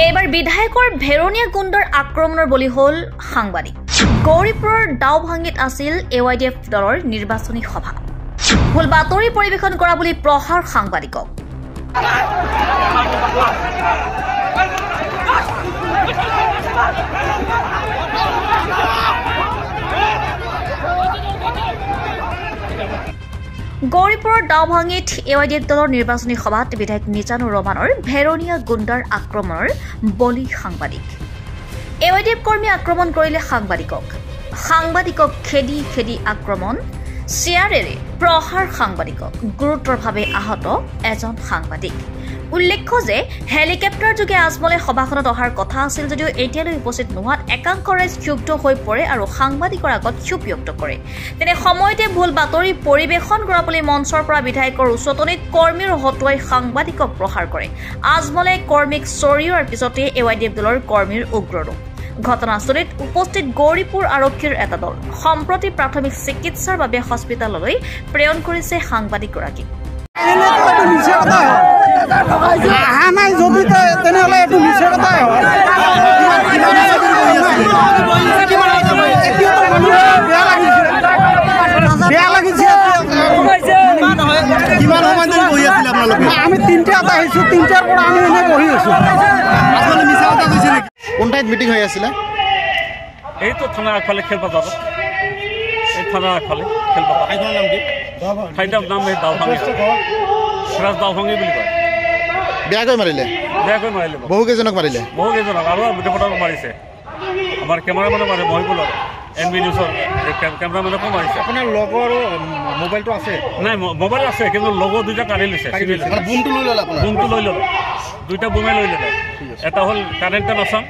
এইবাৰ বিধায়কৰ ভেৰণীয়া গুণ্ডৰ আক্ৰমণৰ বলি হল সাংবাদিক। গৌৰীপুৰৰ দাওভাঙিত আছিল AYDF দলৰ নিৰ্বাচনী সভা। ভুল বাতৰি পৰিৱেশন কৰা বুলি প্ৰহাৰ সাংবাদিকক। গৌৰীপুৰৰ দাওভাঙিত AYDF দলৰ নিৰ্বাচনী সভাত বিধায়ক নিজানুৰ ৰহমানৰ ভেৰণীয়া গুণ্ডাৰ আক্ৰমণৰ বলি সাংবাদিক। AYDF কৰ্মী আক্ৰমণ কৰিলে সাংবাদিকক খেদি খেদি আক্ৰমণ, চিয়াৰেৰে প্ৰহাৰ সাংবাদিকক, গুৰুতৰভাৱে আহত এজন সাংবাদিক। উল্লেখ্য যে হেলিকপ্টাৰ যোগে আজমলে সভাখনত অহাৰ কথা আছিল যদিও এতিয়ালৈ উপস্থিত নোহোৱাত একাংশ ৰাইজ ক্ষুব্ধ হৈ পৰে আৰু সাংবাদিকৰ আগত ক্ষোভ ব্যক্ত কৰে। তেনে সময়তে ভুল বাতৰি পৰিৱেশন কৰা বুলি মঞ্চৰ পৰা বিধায়কৰ উচতনিত কৰ্মীৰ হতুৱাই সাংবাদিকক প্ৰহাৰ কৰে। আজমলে কৰ্মীক চৰিওৱাৰ পিছতে AYDF দলৰ কৰ্মীৰ উগ্ৰ ৰূপ। ঘটনাস্থলীত উপস্থিত গৌৰীপুৰ আৰক্ষীৰ এটা দল সম্প্ৰতি প্ৰাথমিক চিকিৎসাৰ বাবে হস্পিটেললৈ প্ৰেৰণ কৰিছে সাংবাদিকগৰাকীক। আমি তিনটাত আহিছো, তিনটাৰ পৰা আমি এনে বহি আছো। কোন ঠাইত মিটিং হৈ আছিলে? এইটো থানাৰ আগফালে খেলপথাৰত, এই থানাৰ আগফালে খেলপথাৰ। ঠাইখনৰ নাম কি? ঠাইটোৰ নাম এই দাওভাঙি, ৰাজ দাওভাঙি বুলি কয়। বেয়াকৈ মাৰিলে? বেয়াকৈ মাৰিলে। বহুকেইজনক মাৰিলে? বহুকেইজনক আৰু ৰিপৰ্টাৰক মাৰিছে। আমাৰ কেমেৰামেনো মাৰে, মহিবুলৰ NB নিউজৰ কেমেৰামেনকো মাৰিছে। আপোনাৰ লগৰ মোবাইলটো আছে? নাই, মোবাইল আছে কিন্তু লগৰ দুটা কাঢ়ি লৈছে। বুমটো লৈ ল'লে? বুমটো লৈ ল'লে, দুইটা বুমে লৈ ল'লে। এটা হ'ল কাৰেণ্টন আছাম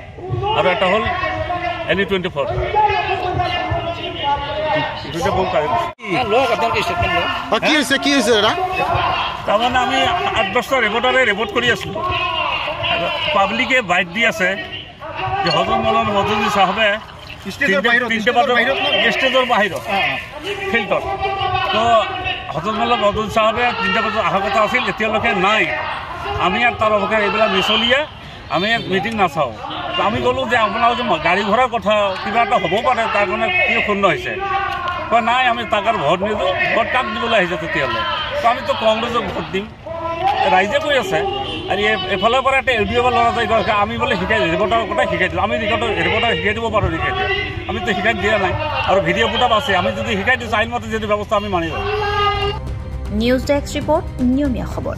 আৰু এটা হ'ল NE24। দুইটা বুম কাঢ়ি লৈছে। কি হৈছে দাদা? তাৰমানে আমি 8 বছৰ ৰিপৰ্ট কৰি আছিলোঁ। পাব্লিকে বাইট দি আছে যে হজম মৌলানা মজুমদাৰ চাহাবে ষ্টেজৰ বাহিৰত ফিল্ডত। তো হজম মৌলানা মজুমদাৰ চাহাবে 3টা বজাত অহাৰ কথা আছিল, এতিয়ালৈকে নাই। আমি ইয়াত তাৰ অৱকাশ এইবিলাক মিছলিয়ে আমি ইয়াত মিটিং নাচাওঁ। তো আমি ক'লোঁ যে আপোনালোকে গাড়ী ঘোঁৰাৰ কথা কিবা এটা হ'ব পাৰে, তাৰ কাৰণে কিয় ক্ষুণ্ণ হৈছে? নাই, আমি তাক আৰু ভোট নিদিওঁ। ভোট কাক দিবলৈ আহিছে তেতিয়াহ'লে? তো আমিতো কংগ্ৰেছক ভোট দিম, ৰাইজে কৈ আছে। আৰু এফালৰ পৰা এটা LDO ল'ৰা যায়, আমি বোলে ৰিপৰ্টাৰৰ কথা শিকাই দিওঁ। আমি ৰিপৰ্টাৰ শিকাই দিব পাৰোঁ, আমিতো শিকাই দিয়া নাই। আৰু ভিডিঅ' ফুটাপ আছে, আমি যদি শিকাই দিছোঁ আইনমতে যদি ব্যৱস্থা আমি মানি লওঁ। নিউজ ডেস্ক ৰিপৰ্ট, নিয়মীয়া খবৰ।